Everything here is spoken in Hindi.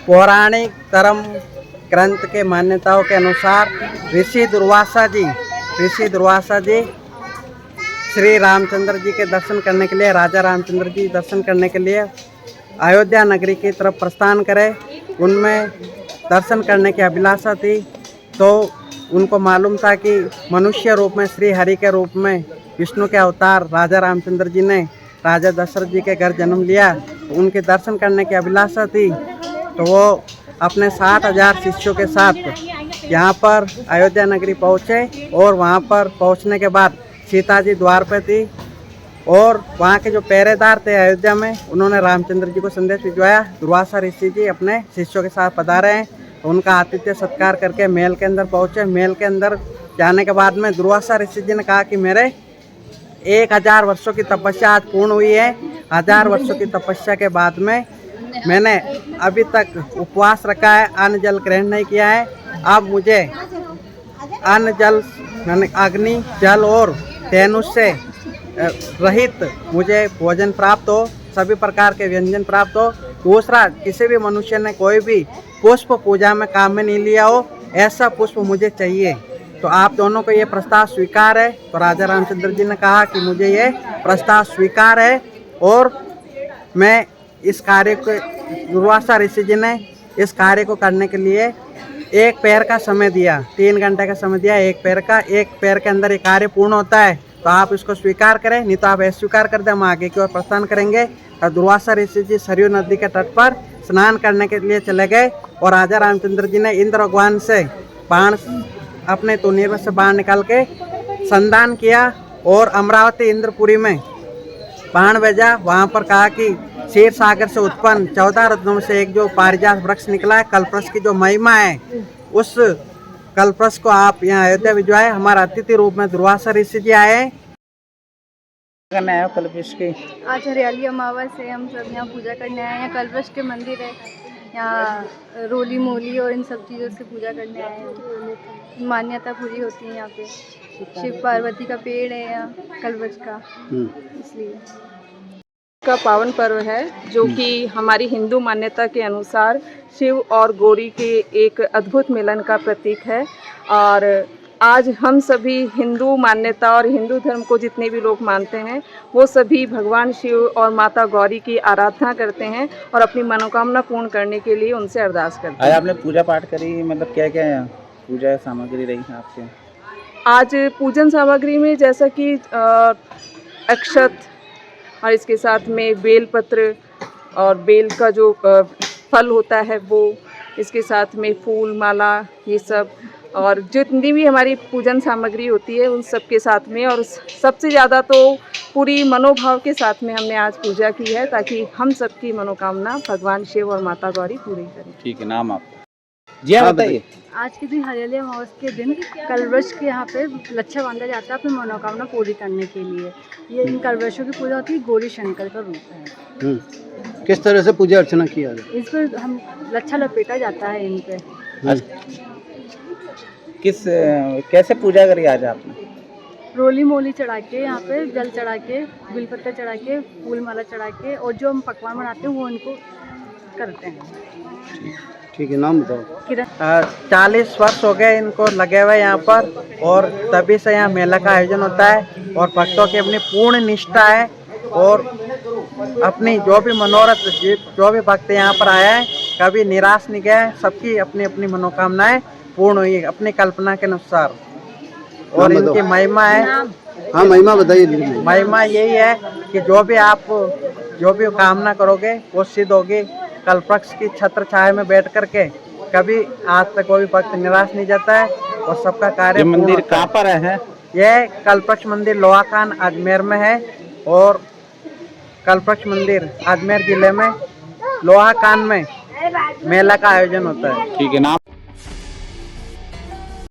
पौराणिक धर्म ग्रंथ के मान्यताओं के अनुसार ऋषि दुर्वासा जी श्री रामचंद्र जी के दर्शन करने के लिए, राजा रामचंद्र जी दर्शन करने के लिए अयोध्या नगरी की तरफ प्रस्थान करे। उनमें दर्शन करने की अभिलाषा थी, तो उनको मालूम था कि मनुष्य रूप में श्री हरि के रूप में विष्णु के अवतार राजा रामचंद्र जी ने राजा दशरथ जी के घर जन्म लिया। उनके दर्शन करने की अभिलाषा थी, तो वो अपने 60,000 शिष्यों के साथ यहाँ पर अयोध्या नगरी पहुँचे और वहाँ पर पहुँचने के बाद सीता जी द्वार पर थी और वहाँ के जो पहरेदार थे अयोध्या में, उन्होंने रामचंद्र जी को संदेश भिजवाया दुर्वासा ऋषि जी अपने शिष्यों के साथ पधारे हैं। उनका आतिथ्य सत्कार करके महल के अंदर पहुँचे। महल के अंदर जाने के बाद में दुर्वासा ऋषि जी ने कहा कि मेरे 1000 वर्षों की तपस्या आज पूर्ण हुई है। 1000 वर्षों की तपस्या के बाद में मैंने अभी तक उपवास रखा है, अन्न जल ग्रहण नहीं किया है। अब मुझे अन्न जल अग्नि जल और धनुष से रहित मुझे भोजन प्राप्त हो, सभी प्रकार के व्यंजन प्राप्त हो। दूसरा, किसी भी मनुष्य ने कोई भी पुष्प पूजा में काम में नहीं लिया हो, ऐसा पुष्प मुझे चाहिए। तो आप दोनों को ये प्रस्ताव स्वीकार है? तो राजा रामचंद्र जी ने कहा कि मुझे ये प्रस्ताव स्वीकार है और मैं इस कार्य को, दुर्वासा ऋषि जी ने इस कार्य को करने के लिए 1 पैर का समय दिया, 3 घंटे का समय दिया। 1 पैर का, 1 पैर के अंदर ये कार्य पूर्ण होता है। तो आप इसको स्वीकार करें, नहीं तो आप अस्वीकार कर दें, हम आगे की ओर प्रस्थान करेंगे। और दुर्वासा ऋषि जी सरयू नदी के तट पर स्नान करने के लिए चले गए और राजा रामचंद्र जी ने इंद्र भगवान से बाण, अपने तुनीर में से बाण निकाल के संधान किया और अमरावती इंद्रपुरी में बाण भेजा। वहाँ पर कहा कि क्षीर सागर से उत्पन्न 14 रत्नों में से एक जो पारिजात वृक्ष निकला है, कल्पवृक्ष की जो महिमा है, उस कल्पवृक्ष को आप यहाँ अयोध्या भिजवाए। हमारा अतिथि रूप में दुर्वासा ऋषि जी आए। करने आए कल्पवृक्ष की? आज हरियाली अमावस है, हम सब यहाँ पूजा करने आए हैं। यहाँ कल्पवृक्ष के मंदिर है, यहाँ रोली मोली और इन सब चीज़ों से पूजा करने आए हैं। मान्यता पूरी होती है यहाँ पे। शिव पार्वती का पेड़ है यहाँ कल्पवृक्ष का, इसलिए का पावन पर्व है, जो कि हमारी हिंदू मान्यता के अनुसार शिव और गौरी के एक अद्भुत मिलन का प्रतीक है। और आज हम सभी हिंदू मान्यता और हिंदू धर्म को जितने भी लोग मानते हैं, वो सभी भगवान शिव और माता गौरी की आराधना करते हैं और अपनी मनोकामना पूर्ण करने के लिए उनसे अरदास करते हैं। आज आपने पूजा पाठ करी, मतलब क्या क्या पूजा सामग्री रही है आपके? आज पूजन सामग्री में जैसा कि अक्षत और इसके साथ में बेलपत्र और बेल का जो फल होता है वो, इसके साथ में फूल माला, ये सब, और जितनी भी हमारी पूजन सामग्री होती है उन सब के साथ में, और सबसे ज़्यादा तो पूरी मनोभाव के साथ में हमने आज पूजा की है, ताकि हम सबकी मनोकामना भगवान शिव और माता गौरी पूरी करें। ठीक है, नाम आपका? जी हाँ, बताइए। आज के दिन हरियाली अमावस के दिन कल्पवृक्ष के यहाँ पे लच्छा बांधा जाता है अपनी मनोकामना पूरी करने के लिए। ये इन कल्पवृक्षों की पूजा होती है, गौरी शंकर का रूप है। किस तरह से पूजा अर्चना किया जाए? इस पर हम लच्छा लपेटा जाता है इन पे। कैसे पूजा करी आज आपने? रोली मोली चढ़ा के, यहाँ पे जल चढ़ा के, बिलपत्र चढ़ा के, फूल माला चढ़ा के, और जो हम पकवान बनाते हैं वो इनको करते हैं। ठीक है, नाम बताओ। 40 वर्ष हो गए इनको लगे हुए यहाँ पर, और तभी से यहाँ मेला का आयोजन होता है और भक्तों की अपनी पूर्ण निष्ठा है और अपनी जो भी मनोरथ, जो भी भक्त यहाँ पर आया है कभी निराश नहीं गया है। सबकी अपनी अपनी मनोकामनाएं पूर्ण हुई अपनी कल्पना के अनुसार। और इनकी महिमा है। हाँ, महिमा बताइए। महिमा यही है कि जो भी कामना करोगे वो सिद्ध होगी। कल्पवृक्ष की छत्र छाया में बैठ करके कभी आज तक कोई भक्त निराश नहीं जाता है और सबका कार्य। मंदिर कहाँ पर है? यह कल्पवृक्ष मंदिर लोहाकान अजमेर में है और कल्पवृक्ष मंदिर अजमेर जिले में लोहाकान में मेला का आयोजन होता है। ठीक है, नाम?